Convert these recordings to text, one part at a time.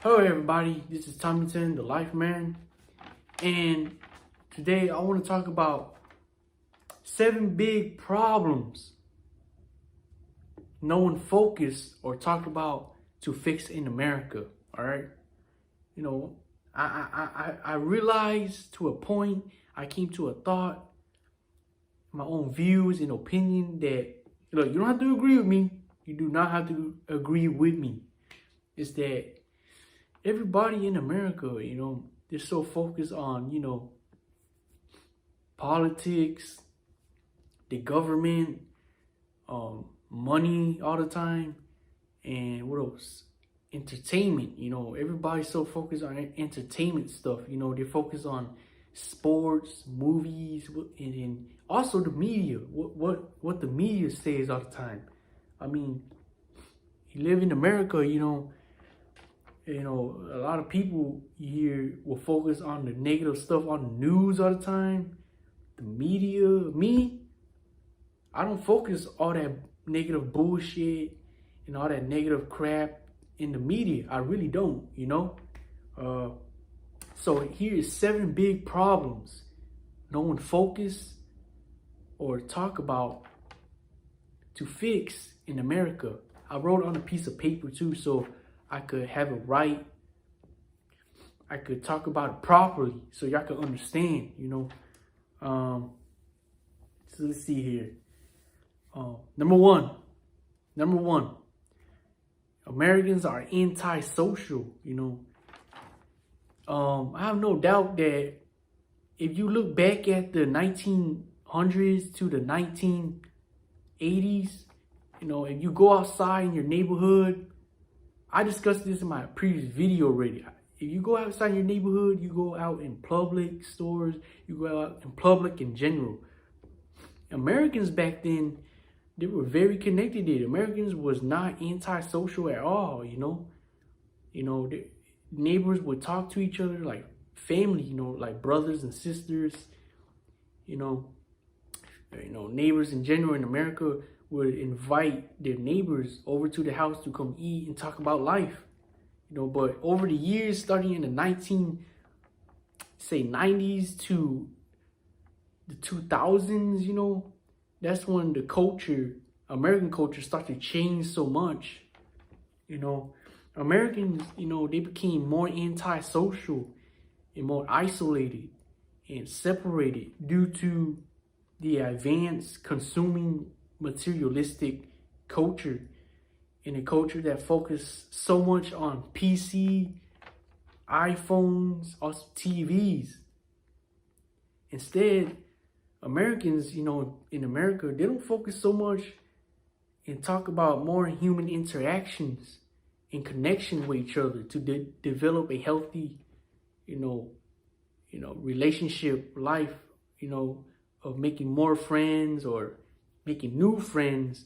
Hello everybody, this is Tomington, the Life Man, and today I want to talk about 7 big problems no one focused or talked about to fix in America. All right, I realized to a point, I came to a thought, my own views and opinion that look, you don't have to agree with me. You do not have to agree with me. It's that everybody in America, they're so focused on, politics, the government, money all the time, and what else? Entertainment. Everybody's so focused on entertainment stuff. They're focused on sports, movies, and also the media. What the media says all the time. I mean, you live in America, a lot of people here will focus on the negative stuff on the news all the time, the media. Me, I don't focus all that negative bullshit and all that negative crap in the media. I really don't, So here is 7 big problems no one focus or talk about to fix in America. I wrote on a piece of paper too, so I could have it right. I could talk about it properly so y'all can understand, So let's see here. Number one, Americans are antisocial, I have no doubt that if you look back at the 1900s to the 1980s, if you go outside in your neighborhood, I discussed this in my previous video already. If you go outside your neighborhood, you go out in public stores, you go out in public in general. Americans back then, they were very connected. Americans was not antisocial at all, the neighbors would talk to each other like family, like brothers and sisters, neighbors in general in America would invite their neighbors over to the house to come eat and talk about life. But over the years, starting in the 90s to the 2000s, that's when the American culture started to change so much. Americans, they became more antisocial and more isolated and separated due to the advanced consuming materialistic culture, in a culture that focused so much on PC, iPhones, also TVs. Instead, Americans, in America, they don't focus so much and talk about more human interactions and connection with each other to develop a healthy, relationship life, of making more friends or making new friends,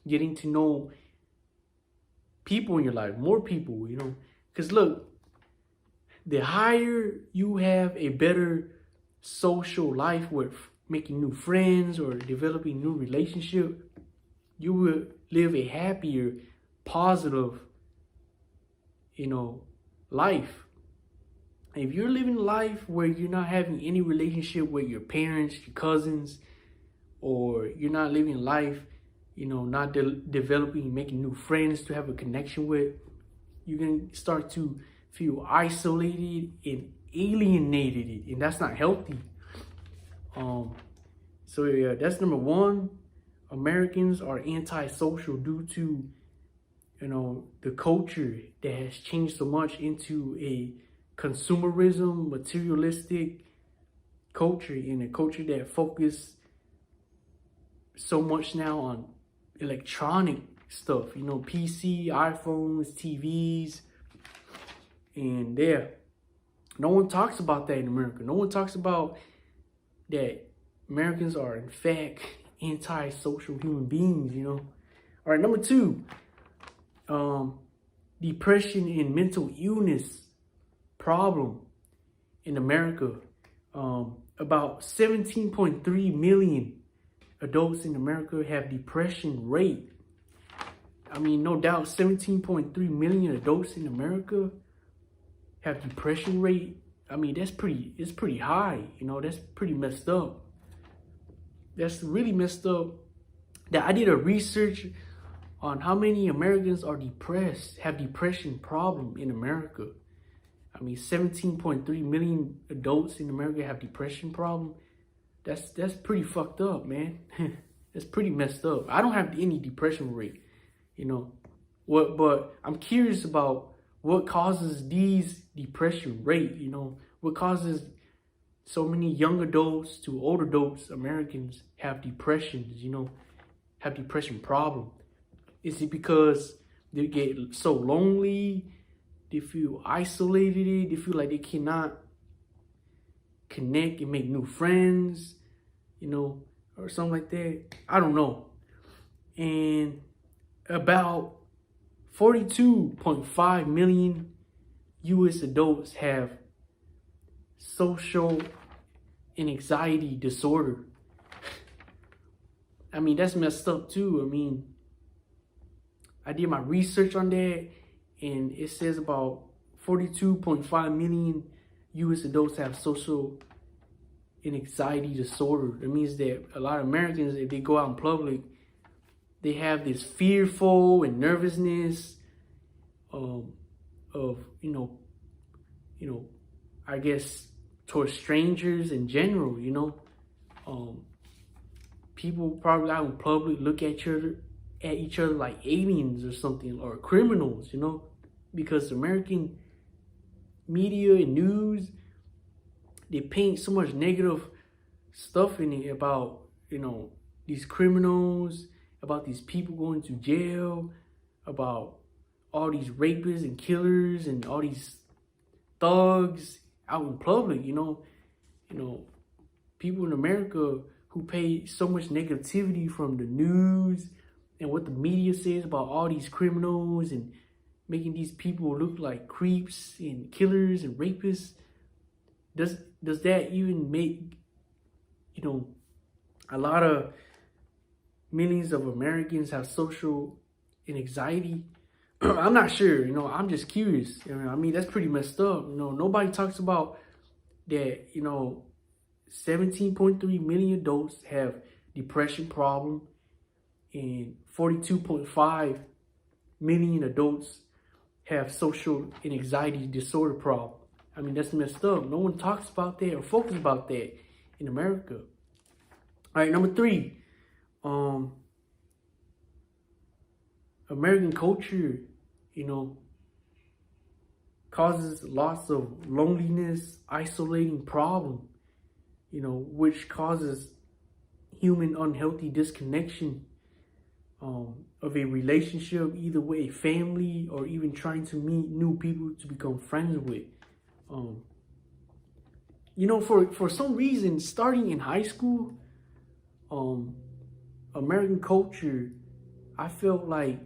getting to know people in your life, more people, because look, the higher you have a better social life with making new friends or developing new relationship, you will live a happier, positive, life. If you're living life where you're not having any relationship with your parents, your cousins, or you're not living life, not developing, making new friends to have a connection with, you're going to start to feel isolated and alienated, and that's not healthy. So yeah, that's number one. Americans are antisocial due to, the culture that has changed so much into a consumerism, materialistic culture, and a culture that focuses so much now on electronic stuff, PC, iPhones, TVs, and no one talks about that in America. No one talks about that Americans are in fact antisocial human beings, All right, number 2, depression and mental illness problem in America. About 17.3 million adults in America have depression rate. I mean, no doubt 17.3 million adults in America have depression rate. I mean, it's pretty high, you know, that's pretty messed up. That's really messed up. That I did a research on how many Americans are depressed, have depression problem in America. I mean, 17.3 million adults in America have depression problem. That's pretty fucked up, man. That's pretty messed up. I don't have any depression rate, you know. But I'm curious about what causes these depression rate, you know. What causes so many young adults to older adults, Americans, have depressions, you know, have depression problem. Is it because they get so lonely? They feel isolated. They feel like they cannot connect and make new friends, you know, or something like that. I don't know. And about 42.5 million US adults have social and anxiety disorder. I mean, that's messed up too. I mean, I did my research on that, and it says about 42.5 million US adults have social and anxiety disorder. That means that a lot of Americans, if they go out in public, they have this fearful and nervousness of I guess towards strangers in general, you know. People probably out in public look at each other like aliens or something, or criminals, you know, because American media and news, they paint so much negative stuff in it about, you know, these criminals, about these people going to jail, about all these rapists and killers and all these thugs out in public, you know, people in America who pay so much negativity from the news and what the media says about all these criminals and making these people look like creeps and killers and rapists. Does that even make, you know, a lot of millions of Americans have social anxiety? I'm not sure, you know, I'm just curious. You know, I mean, that's pretty messed up. You know, nobody talks about that, you know, 17.3 million adults have depression problem and 42.5 million adults have social and anxiety disorder problem. I mean, that's messed up. No one talks about that or focuses about that in America. All right, number 3. American culture, you know, causes lots of loneliness, isolating problem, you know, which causes human unhealthy disconnection of a relationship, either with a family or even trying to meet new people to become friends with. You know, for some reason, starting in high school, American culture, I felt like,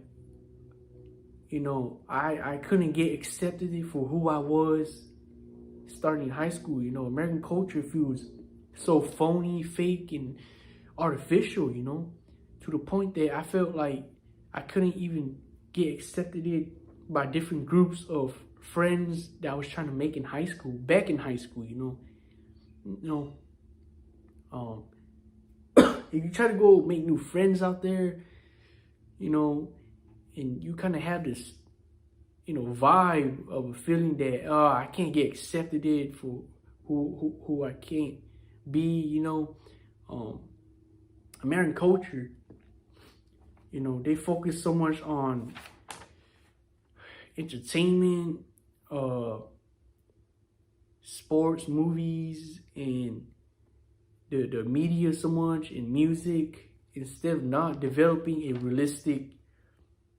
you know, I couldn't get accepted for who I was starting in high school. You know, American culture feels so phony, fake, and artificial, you know, to the point that I felt like I couldn't even get accepted by different groups of friends that I was trying to make in high school, back in high school, you know. If you try to go make new friends out there, you know, and you kind of have this, you know, vibe of a feeling that, I can't get accepted for who I can't be, you know. American culture, you know, they focus so much on entertainment, sports, movies, and the media so much, and music, instead of not developing a realistic,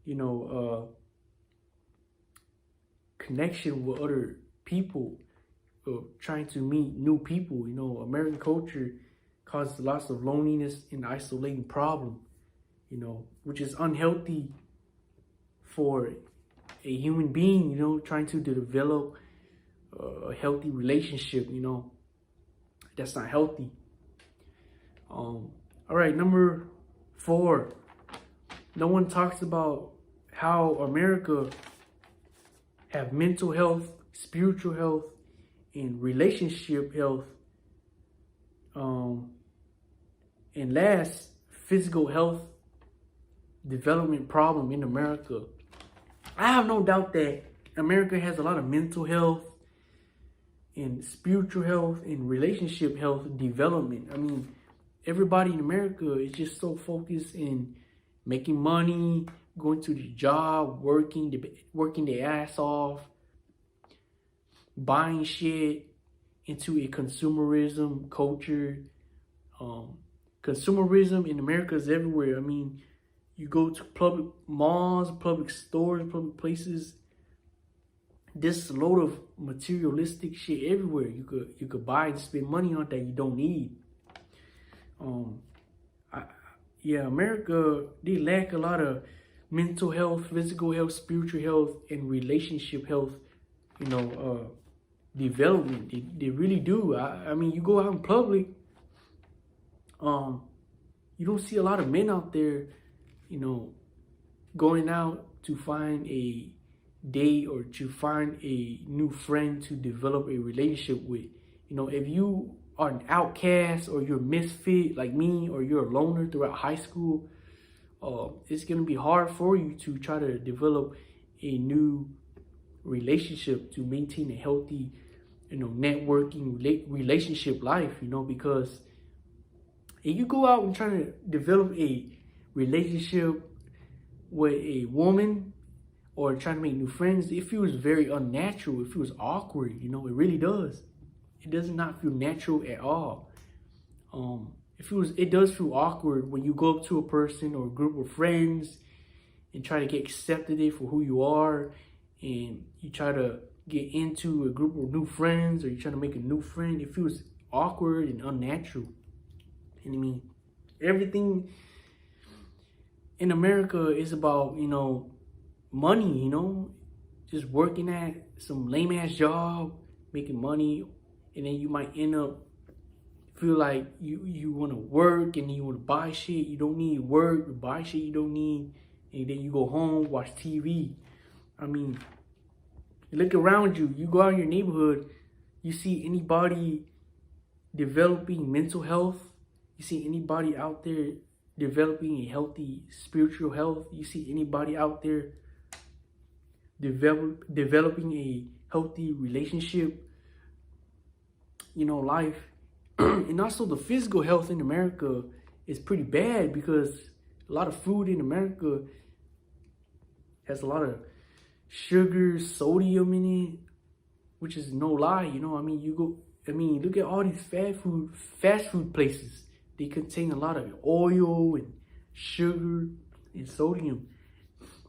you know, connection with other people, trying to meet new people. You know, American culture causes lots of loneliness and isolating problem, you know, which is unhealthy for a human being, you know, trying to develop a healthy relationship, you know. That's not healthy. All right, number 4. No one talks about how America have mental health, spiritual health, and relationship health. And last, physical health development problem in America. I have no doubt that America has a lot of mental health and spiritual health and relationship health development. I mean, everybody in America is just so focused in making money, going to the job, working their ass off, buying shit, into a consumerism culture. Consumerism in America is everywhere. I mean, you go to public malls, public stores, public places. There's a load of materialistic shit everywhere. You could buy and spend money on that you don't need. America, they lack a lot of mental health, physical health, spiritual health, and relationship health. Development. They really do. I mean, you go out in public, you don't see a lot of men out there, going out to find a date or to find a new friend to develop a relationship with. If you are an outcast or you're a misfit like me, or you're a loner throughout high school, it's going to be hard for you to try to develop a new relationship, to maintain a healthy, networking relationship life, because if you go out and try to develop a relationship with a woman or trying to make new friends, it feels very unnatural. It feels awkward, it really does. It does not feel natural at all. It does feel awkward when you go up to a person or a group of friends and try to get accepted for who you are, and you try to get into a group of new friends, or you try to make a new friend. It feels awkward and unnatural. And I mean, everything in America is about, money, just working at some lame ass job, making money, and then you might end up feel like you want to work and you want to buy shit you don't need, work, buy shit you don't need, and then you go home, watch TV. I mean, you look around you, you go out in your neighborhood, you see anybody developing mental health, you see anybody out there developing a healthy spiritual health, you see anybody out there developing a healthy relationship, life. And also the physical health in America is pretty bad, because a lot of food in America has a lot of sugar, sodium in it, which is no lie. Look at all these fast food places. They contain a lot of oil and sugar and sodium.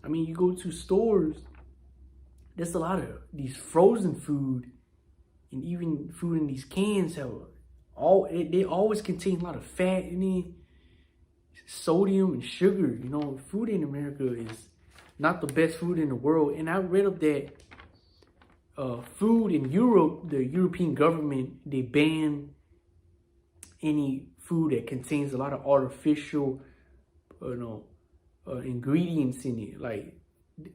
You go to stores, there's a lot of these frozen food, and even food in these cans they always contain a lot of fat in it, sodium and sugar. Food in America is not the best food in the world. And I read up that food in Europe, the European government, they ban any food that contains a lot of artificial, ingredients in it. Like,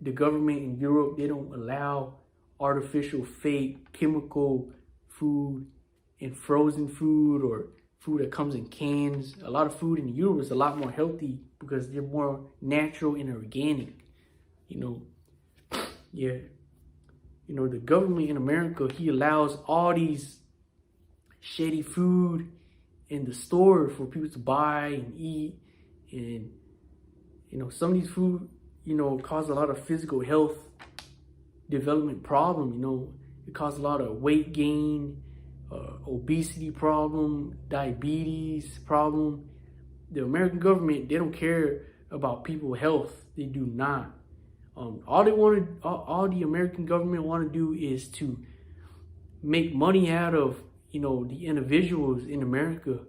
the government in Europe, they don't allow artificial, fake, chemical food and frozen food, or food that comes in cans. A lot of food in Europe is a lot more healthy because they're more natural and organic. The government in America, he allows all these shady food in the store for people to buy and eat. And, some of these food, cause a lot of physical health development problem. It causes a lot of weight gain, obesity problem, diabetes problem. The American government, they don't care about people's health. They do not. All the American government want to do is to make money out of, the individuals in America.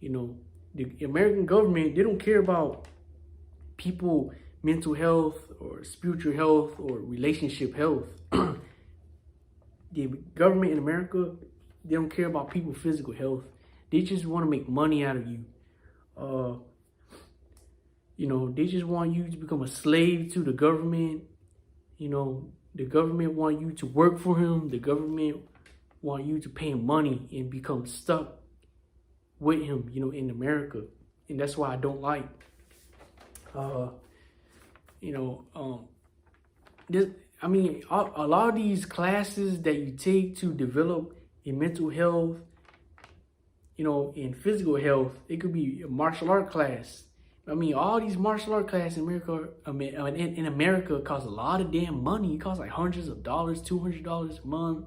The American government, they don't care about people mental health or spiritual health or relationship health. The government in America, they don't care about people's physical health. They just want to make money out of you. They just want you to become a slave to the government. The government want you to work for him. The government want you to pay him money and become stuck with him, in America. And that's why I don't like, this. I mean, a lot of these classes that you take to develop a mental health, in physical health, it could be a martial art class. I mean, all these martial art classes in America cost a lot of damn money. It costs like hundreds of dollars, $200 a month,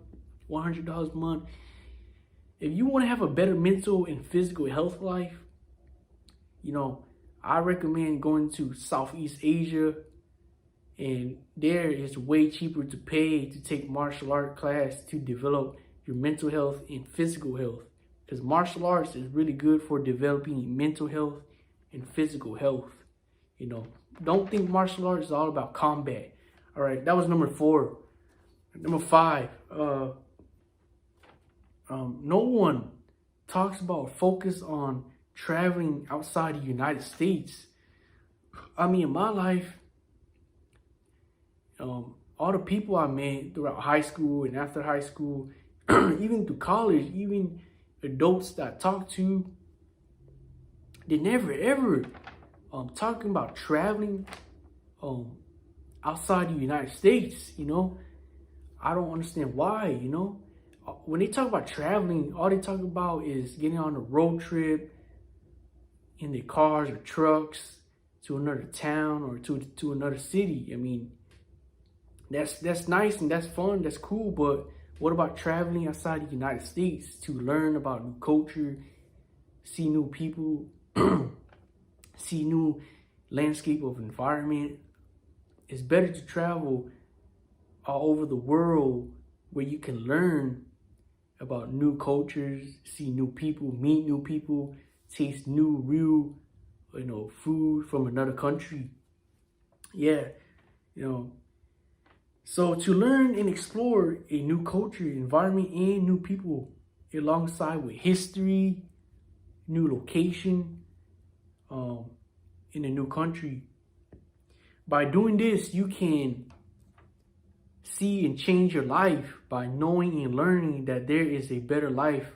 $100 a month. If you want to have a better mental and physical health life, I recommend going to Southeast Asia. And there it's way cheaper to pay to take martial art class to develop your mental health and physical health. Because martial arts is really good for developing mental health and physical health. Don't think martial arts is all about combat. All right, that was number 4. Number 5, no one talks about focus on traveling outside the United States. I mean, in my life, all the people I met throughout high school and after high school, even through college, even adults that I talked to, they never ever talking about traveling outside the United States. I don't understand why. When they talk about traveling, all they talk about is getting on a road trip in their cars or trucks to another town or to another city. I mean, that's nice and that's fun, that's cool, but what about traveling outside the United States to learn about new culture, see new people, see new landscape of environment? It's better to travel all over the world where you can learn about new cultures, see new people, meet new people, taste new, real, food from another country. Yeah, So to learn and explore a new culture, environment, and new people alongside with history, new location, in a new country. By doing this, you can see and change your life by knowing and learning that there is a better life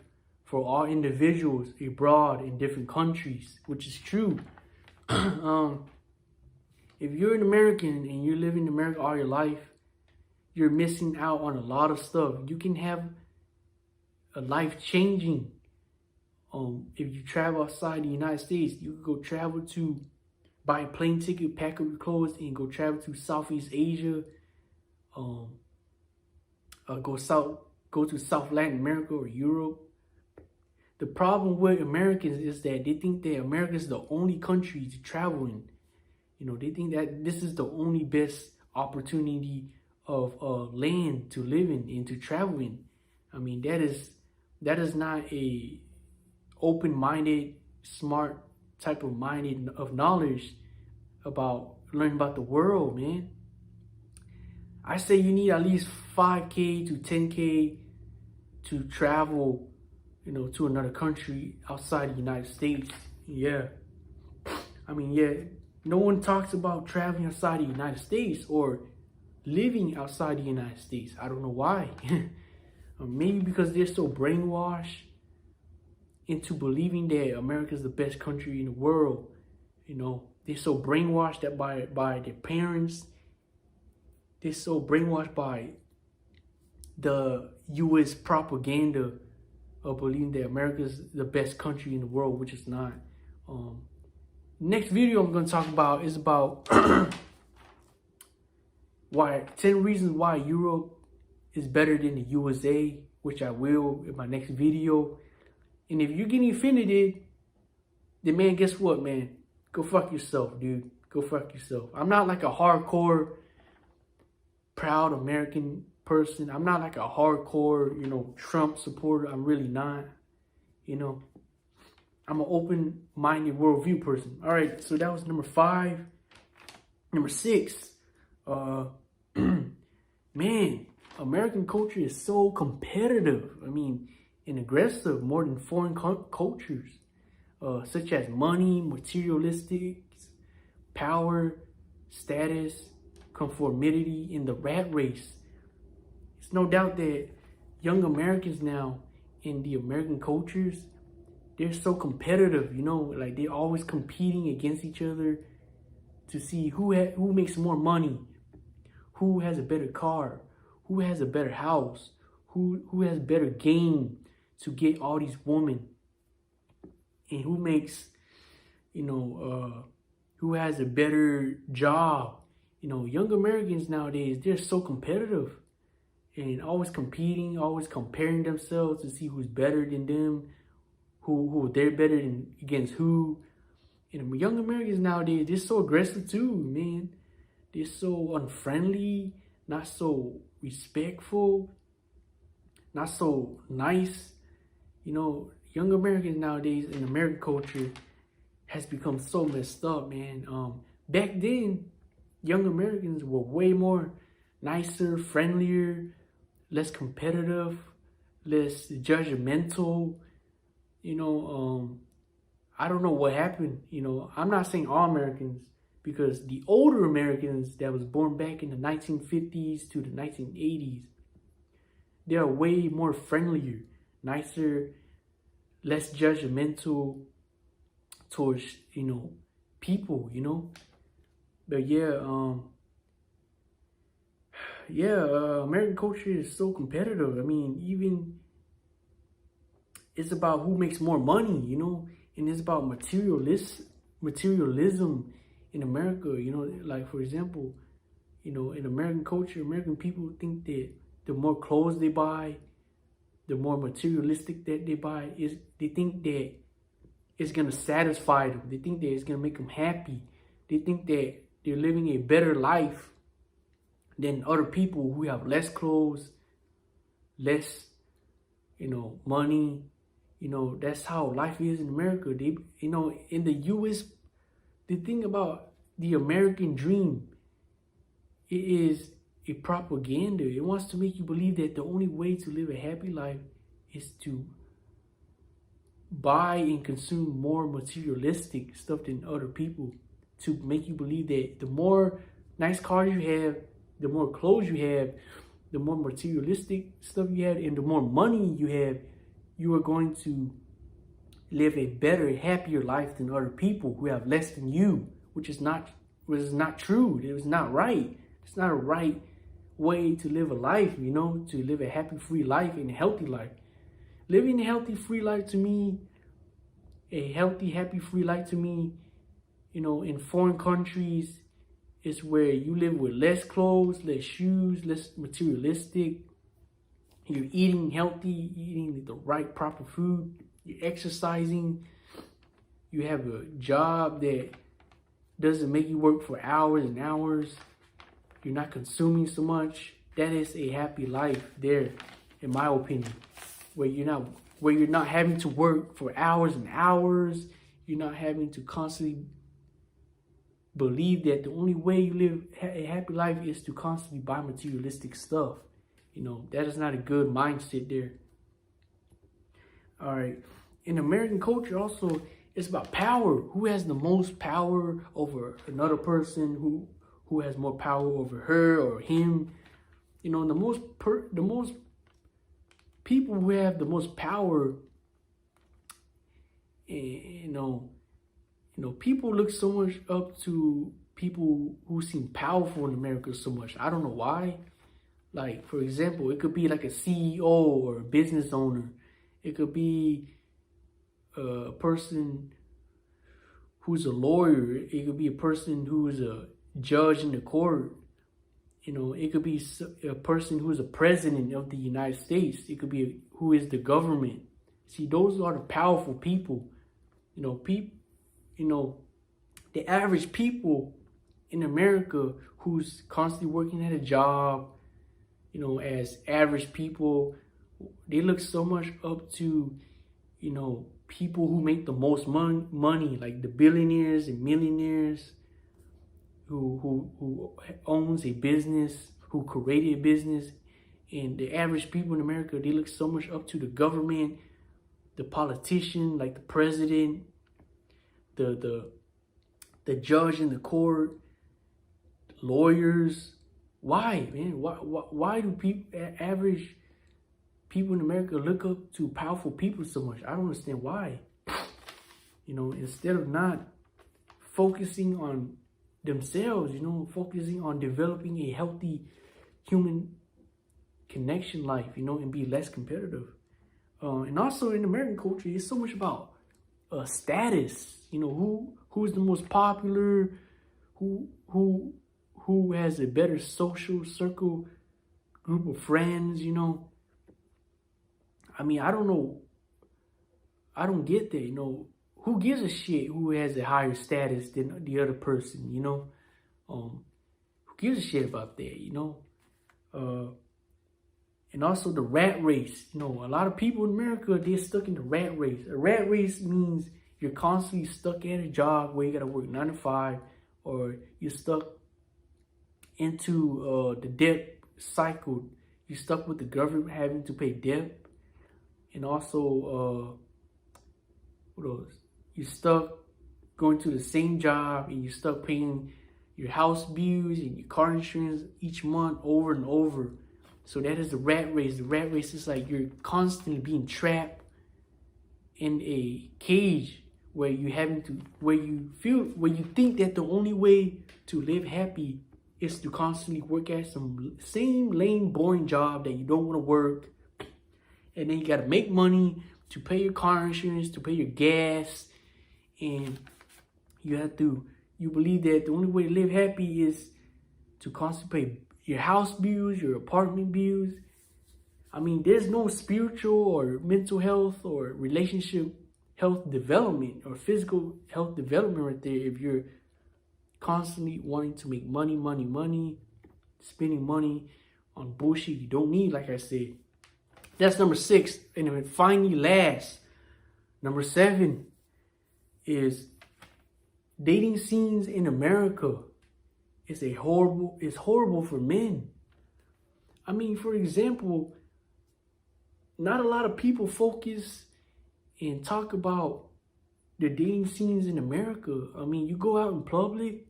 for all individuals abroad in different countries, which is true. If you're an American and you're living in America all your life, you're missing out on a lot of stuff. You can have a life changing. If you travel outside the United States, you can go travel to, buy a plane ticket, pack up your clothes, and go travel to Southeast Asia. Go to South Latin America or Europe. The problem with Americans is that they think that America is the only country to travel in. They think that this is the only best opportunity of land to live in and to travel in. I mean, that is not a open-minded, smart type of minded of knowledge about learning about the world, man. I say you need at least 5K to 10K to travel, to another country outside the United States. Yeah. I mean, yeah, no one talks about traveling outside the United States or living outside the United States. I don't know why. Maybe because they're so brainwashed into believing that America is the best country in the world. They're so brainwashed that by their parents. They're so brainwashed by the U.S. propaganda of believing that America is the best country in the world, which is not. Next video I'm going to talk about is about 10 reasons why Europe is better than the USA, which I will in my next video. And if you're getting offended, then man, guess what, man? Go fuck yourself, dude. Go fuck yourself. I'm not like a hardcore, proud American person. I'm not like a hardcore, Trump supporter. I'm really not. I'm an open-minded worldview person. All right, so that was number 5. Number 6, man, American culture is so competitive. I mean, and aggressive more than foreign cultures, such as money, materialistic, power, status, conformity in the rat race. It's no doubt that young Americans now in the American cultures, they're so competitive, you know, like they're always competing against each other to see who makes more money, who has a better car, who has a better house, who has better game to get all these women, and who makes, who has a better job. You know, young Americans nowadays, they're so competitive and always competing, always comparing themselves to see who's better than them, who they're better than against who. And young Americans nowadays, they're so aggressive too, man. They're so unfriendly, not so respectful, not so nice. You know, young Americans nowadays in American culture has become so messed up, man. Back then, young Americans were way more nicer, friendlier, less competitive, less judgmental. I don't know what happened. I'm not saying all Americans, because the older Americans that was born back in the 1950s to the 1980s, they are way more friendlier, nicer, less judgmental towards, people, But American culture is so competitive. I mean, even it's about who makes more money, and it's about materialism in America, like for example, in American culture, American people think that the more clothes they buy, the more materialistic that they buy, they think that it's gonna satisfy them. They think that it's gonna make them happy. They think that they're living a better life than other people who have less clothes, less, money. That's how life is in America. They, in the U.S., the thing about the American dream, it is a propaganda. It wants to make you believe that the only way to live a happy life is to buy and consume more materialistic stuff than other people, to make you believe that the more nice cars you have, the more clothes you have, the more materialistic stuff you have, and the more money you have, you are going to live a better, happier life than other people who have less than you, which is not true. It is not right. It's not a right way to live a life, to live a happy, free life and a healthy life. Living a healthy, free life to me, a healthy, happy, free life to me, in foreign countries, is where you live with less clothes, less shoes, less materialistic. You're eating healthy, eating the right proper food. You're exercising. You have a job that doesn't make you work for hours and hours. You're not consuming so much. That is a happy life there, in my opinion, where you're not having to work for hours and hours. You're not having to constantly believe that the only way you live a happy life is to constantly buy materialistic stuff. That is not a good mindset there. All right. In American culture also, it's about power. Who has the most power over another person? Who has more power over her or him? The most people who have the most power, people look so much up to people who seem powerful in America so much. I don't know why. Like, for example, it could be like a CEO or a business owner. It could be a person who's a lawyer. It could be a person who is a judge in the court. It could be a person who is a president of the United States. It could be who is the government. See, those are the powerful people. The average people in America who's constantly working at a job, as average people, they look so much up to, people who make the most money, like the billionaires and millionaires who owns a business, who created a business. And the average people in America, they look so much up to the government, the politician, like the president, the the judge in the court, lawyers. Why, man? Why do average people in America look up to powerful people so much? I don't understand why. Instead of not focusing on themselves, focusing on developing a healthy human connection life, and be less competitive. And also in American culture, it's so much about status. Who's the most popular, who has a better social circle, group of friends. I mean, I don't know. I don't get that. Who gives a shit who has a higher status than the other person? Who gives a shit about that? And also the rat race. A lot of people in America, they're stuck in the rat race. A rat race means you're constantly stuck at a job where you got to work 9 to 5, or you're stuck into the debt cycle. You're stuck with the government having to pay debt. And also, what else? You're stuck going to the same job, and you're stuck paying your house bills and your car insurance each month over and over. So that is the rat race. The rat race is like you're constantly being trapped in a cage where you think that the only way to live happy is to constantly work at some same lame, boring job that you don't want to work. And then you got to make money to pay your car insurance, to pay your gas. And you believe that the only way to live happy is to constantly pay your house bills, your apartment bills. I mean, there's no spiritual or mental health or relationship health development or physical health development right there if you're constantly wanting to make money, spending money on bullshit you don't need, like I said. That's number 6. And then finally, last, number 7 is dating scenes in America. It's horrible for men. I mean, for example, not a lot of people focus and talk about the dating scenes in America. I mean, you go out in public,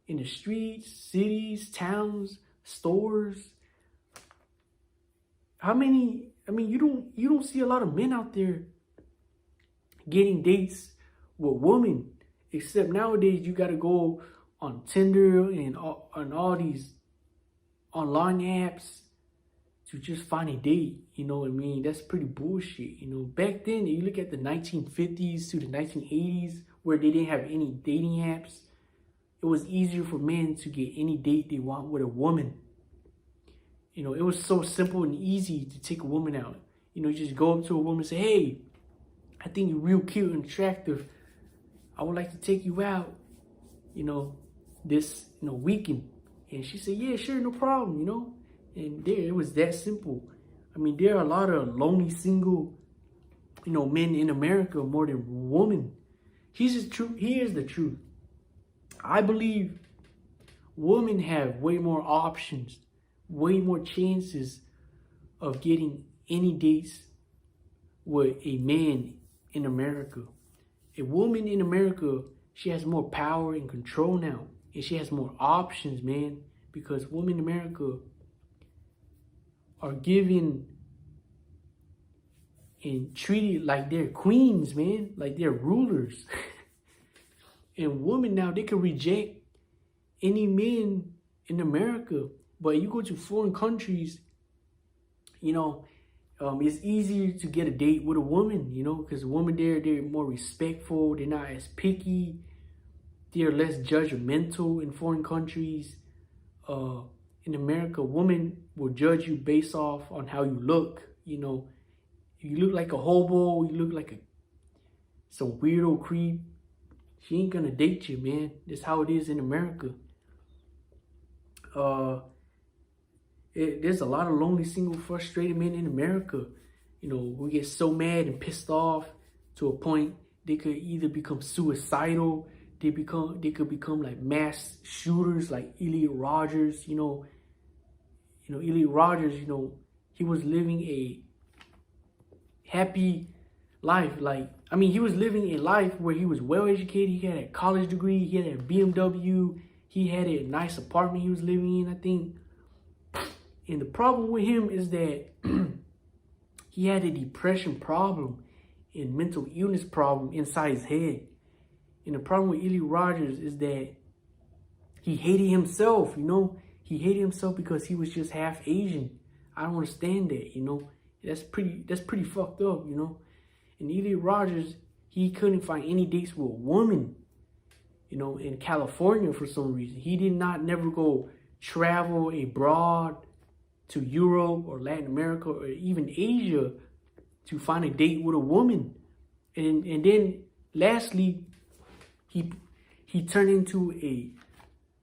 in the streets, cities, towns, stores. You don't see a lot of men out there getting dates with women, except nowadays you gotta go on Tinder and on all these online apps to just find a date. You know what I mean? That's pretty bullshit. Back then, you look at the 1950s to the 1980s, where they didn't have any dating apps. It was easier for men to get any date they want with a woman. It was so simple and easy to take a woman out. You just go up to a woman and say, "Hey, I think you're real cute and attractive. I would like to take you out, this, weekend." And she said, "Yeah, sure, no problem, And it was that simple. I mean, there are a lot of lonely, single, men in America more than women. Here's the truth. I believe women have way more options, way more chances of getting any dates with a man in America. A woman in America, she has more power and control now. And she has more options, man. Because women in America are given and treated like they're queens, man. Like they're rulers. And women now, they can reject any men in America. But you go to foreign countries, it's easier to get a date with a woman, because a woman there, they're more respectful. They're not as picky. They're less judgmental in foreign countries. In America, women will judge you based off on how you look. If you look like a hobo, you look like some weirdo creep, she ain't gonna date you, man. That's how it is in America. There's a lot of lonely, single, frustrated men in America. We get so mad and pissed off to a point they could either become suicidal. They could become like mass shooters, like Elliot Rodgers. Elliot Rodgers. He was living a happy life. Like, I mean, he was living a life where he was well educated. He had a college degree. He had a BMW. He had a nice apartment he was living in, I think. And the problem with him is that he had a depression problem and mental illness problem inside his head. And the problem with Elliot Rodgers is that he hated himself, you know. He hated himself because he was just half Asian. I don't understand that, you know. That's pretty fucked up, you know. And Elliot Rodgers, he couldn't find any dates with a woman, you know, in California for some reason. He did not never go travel abroad to Europe or Latin America or even Asia to find a date with a woman. And then lastly, he turned into a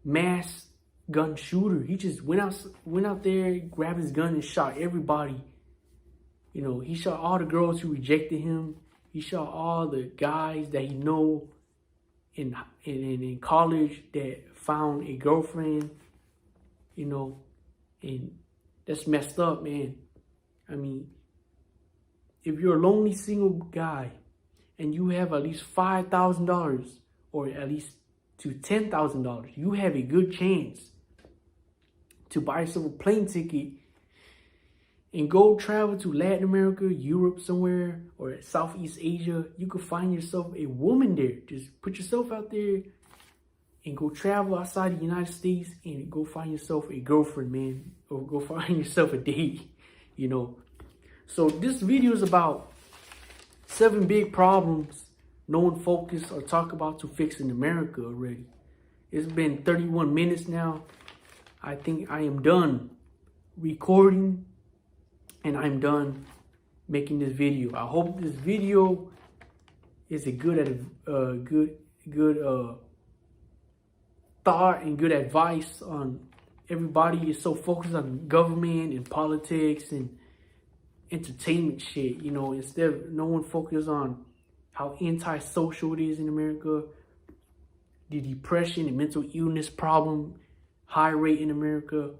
mass gun shooter. He just went out there, grabbed his gun and shot everybody. You know, he shot all the girls who rejected him. He shot all the guys that he know in college that found a girlfriend, you know, and that's messed up, man. I mean, if you're a lonely single guy and you have at least $5,000 or at least to $10,000, you have a good chance to buy yourself a plane ticket and go travel to Latin America, Europe somewhere, or Southeast Asia. You could find yourself a woman there. Just put yourself out there and go travel outside the United States and go find yourself a girlfriend, man. Or go find yourself a date, you know. So this video is about 7 big problems no one focus or talk about to fix in America already. It's been 31 minutes now. I think I am done recording and I'm done making this video. I hope this video is a good thought and good advice on everybody is so focused on government and politics and entertainment shit, you know, instead of no one focus on how antisocial it is in America, the depression and mental illness problem, high rate in America.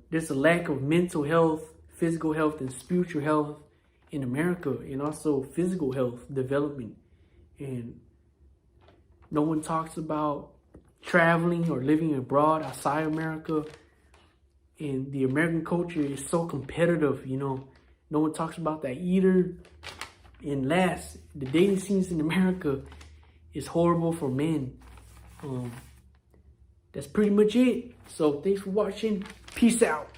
There's a lack of mental health, physical health, and spiritual health in America, and also physical health development. And no one talks about traveling or living abroad outside America. And the American culture is so competitive, you know. No one talks about that either. And last, the dating scenes in America is horrible for men. That's pretty much it. So thanks for watching. Peace out.